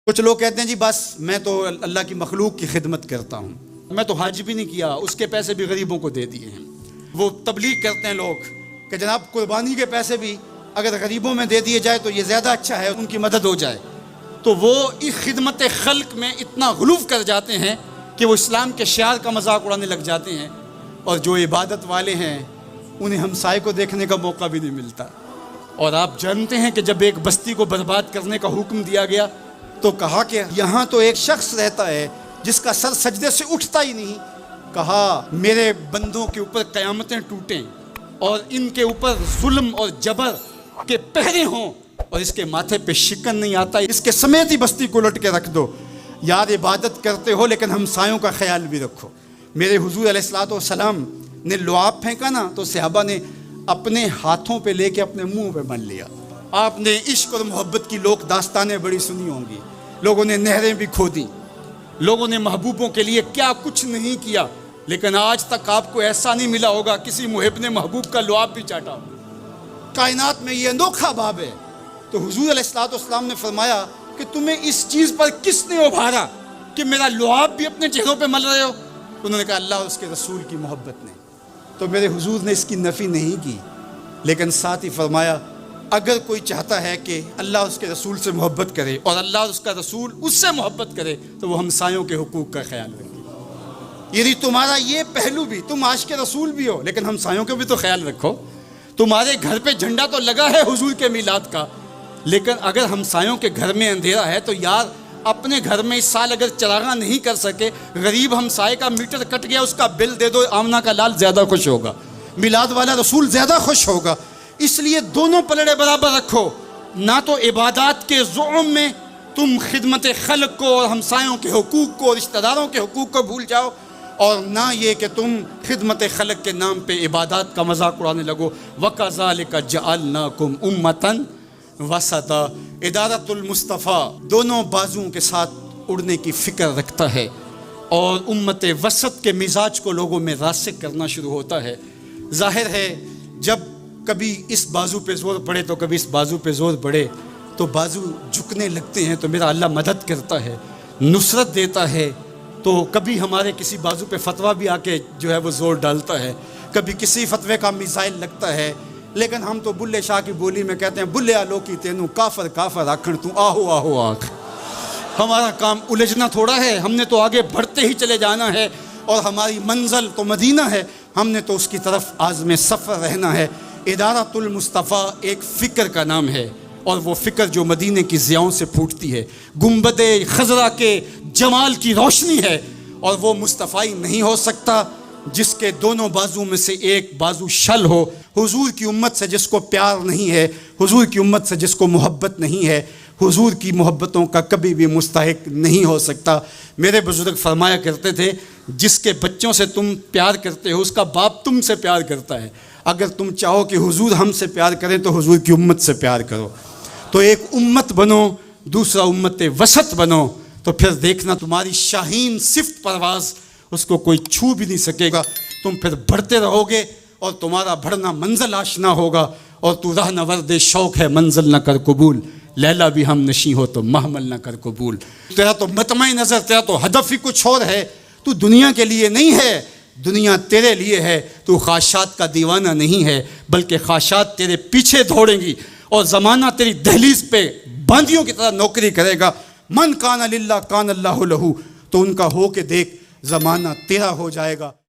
कुछ लोग कहते हैं जी बस मैं तो अल्लाह की मखलूक की खिदमत करता हूँ, मैं तो हज भी नहीं किया, उसके पैसे भी गरीबों को दे दिए हैं। वो तबलीग करते हैं लोग कि जनाब कुर्बानी के पैसे भी अगर गरीबों में दे दिए जाए तो ये ज़्यादा अच्छा है, उनकी मदद हो जाए। तो वो इस खिदमत खल्क में इतना गुलूफ कर जाते हैं कि वो इस्लाम के शियार का मजाक उड़ाने लग जाते हैं, और जो इबादत वाले हैं उन्हें हमसाए को देखने का मौका भी नहीं मिलता। और आप जानते हैं कि जब एक बस्ती को बर्बाद करने का हुक्म दिया गया तो कहा कि यहाँ तो एक शख्स रहता है जिसका सर सजदे से उठता ही नहीं। कहा मेरे बंदों के ऊपर क़यामतें टूटें और इनके ऊपर जुल्म और जबर के पहरे हों और इसके माथे पे शिकन नहीं आता, इसके समेत ही बस्ती को लुट के रख दो। यार इबादत करते हो लेकिन हमसायों का ख्याल भी रखो। मेरे हुजूर अलैहिस्सलाम ने लुआब फेंका ना तो सहाबा ने अपने हाथों पे लेके अपने मुंह पे बन लिया। आपने इश्क और मोहब्बत की लोक दास्तानें बड़ी सुनी होंगी, लोगों ने नहरें भी खोदी, लोगों ने महबूबों के लिए क्या कुछ नहीं किया, लेकिन आज तक आपको ऐसा नहीं मिला होगा किसी मुहिब ने महबूब का लुआब भी चाटा हो। कायनात में ये अनोखा बाब है। तो हुजूर अलैहिस्सलाम ने फरमाया कि तुम्हें इस चीज़ पर किसने उभारा कि मेरा लुआब भी अपने चेहरों पे मल रहे हो? उन्होंने कहा अल्लाह और उसके रसूल की मोहब्बत ने। तो मेरे हुजूर ने इसकी नफ़ी नहीं की, लेकिन साथ ही फरमाया अगर कोई चाहता है कि अल्लाह उसके रसूल से मोहब्बत करे और अल्लाह उसका रसूल उससे मोहब्बत करे तो वो हमसायों के हुकूक का ख्याल रखे। यदि तुम्हारा ये पहलू भी, तुम आशिक़ रसूल भी हो लेकिन हमसायों का भी तो ख्याल रखो। तुम्हारे घर पे झंडा तो लगा है हुजूर के मिलाद का, लेकिन अगर हमसायों के घर में अंधेरा है तो यार अपने घर में इस साल अगर चरागा नहीं कर सके, गरीब हमसाए का मीटर कट गया उसका बिल दे दो, आमना का लाल ज़्यादा खुश होगा, मिलाद वाला रसूल ज़्यादा खुश होगा। इसलिए दोनों पलड़े बराबर रखो। ना तो इबादत के ज़ुल्म में तुम खिदमत खल्क को और हमसायों के हुकूक को, रिश्तेदारों के हुकूक को भूल जाओ, और ना ये कि तुम खिदमत खल्क के नाम पे इबादत का मजाक उड़ाने लगो। वकज़ालिका जअलनाकुम उम्मतन वसता। इदारतुल मुस्तफ़ा दोनों बाजुओं के साथ उड़ने की फ़िक्र रखता है और उम्मत वसत के मिजाज को लोगों में रासिक करना शुरू होता है। जाहिर है जब कभी इस बाजू पे ज़ोर पड़े तो कभी इस बाजू पे ज़ोर पड़े तो बाजू झुकने लगते हैं, तो मेरा अल्लाह मदद करता है, नुसरत देता है। तो कभी हमारे किसी बाजू पे फतवा भी आके जो है वो ज़ोर डालता है, कभी किसी फतवे का मिसाइल लगता है। लेकिन हम तो बुल्ले शाह की बोली में कहते हैं बुल्ले आलो की तेनू काफर काफर आखण तू आहो आहो आख। हमारा काम उलझना थोड़ा है, हमने तो आगे बढ़ते ही चले जाना है और हमारी मंजिल तो मदीना है, हमने तो उसकी तरफ आज़म सफ़र रहना है। इदारतुल मुस्तफ़ा एक फ़िक्र का नाम है और वो फ़िक्र जो मदीने की ज़ियाओं से फूटती है, गुंबदे खज़रा के जमाल की रोशनी है, और वो मुस्तफ़ाई नहीं हो सकता जिसके दोनों बाजू में से एक बाजू शल हो। हुजूर की उम्मत से जिसको प्यार नहीं है, हुजूर की उम्मत से जिसको मोहब्बत नहीं है, हुजूर की मोहब्बतों का कभी भी मुस्तहिक नहीं हो सकता। मेरे बुजुर्ग फरमाया करते थे जिसके बच्चों से तुम प्यार करते हो उसका बाप तुमसे प्यार करता है। अगर तुम चाहो कि हुजूर हमसे प्यार करें तो हुजूर की उम्मत से प्यार करो। तो एक उम्मत बनो, दूसरा उम्मत वसत बनो, तो फिर देखना तुम्हारी शाहीन सिफ्त परवाज़ उसको कोई छू भी नहीं सकेगा। तुम फिर बढ़ते रहोगे और तुम्हारा बढ़ना मंजिल आशना होगा। और तू राह नवर्द शौक़ है मंजिल न कर कबूल, लैला भी हम नशी हो तो महमल न कर कबूल। तेरा तो मतमई नज़र, तेरा तो हदफ ही कुछ और है। तू दुनिया के लिए नहीं है, दुनिया तेरे लिए है। तू ख्वाहिशात का दीवाना नहीं है, बल्कि ख्वाहिशात तेरे पीछे दौड़ेंगी और ज़माना तेरी दहलीज पे बांदियों की तरह नौकरी करेगा। मन कान लिल्लाह कान अल्लाहु लहू, तो उनका हो के देख ज़माना तेरा हो जाएगा।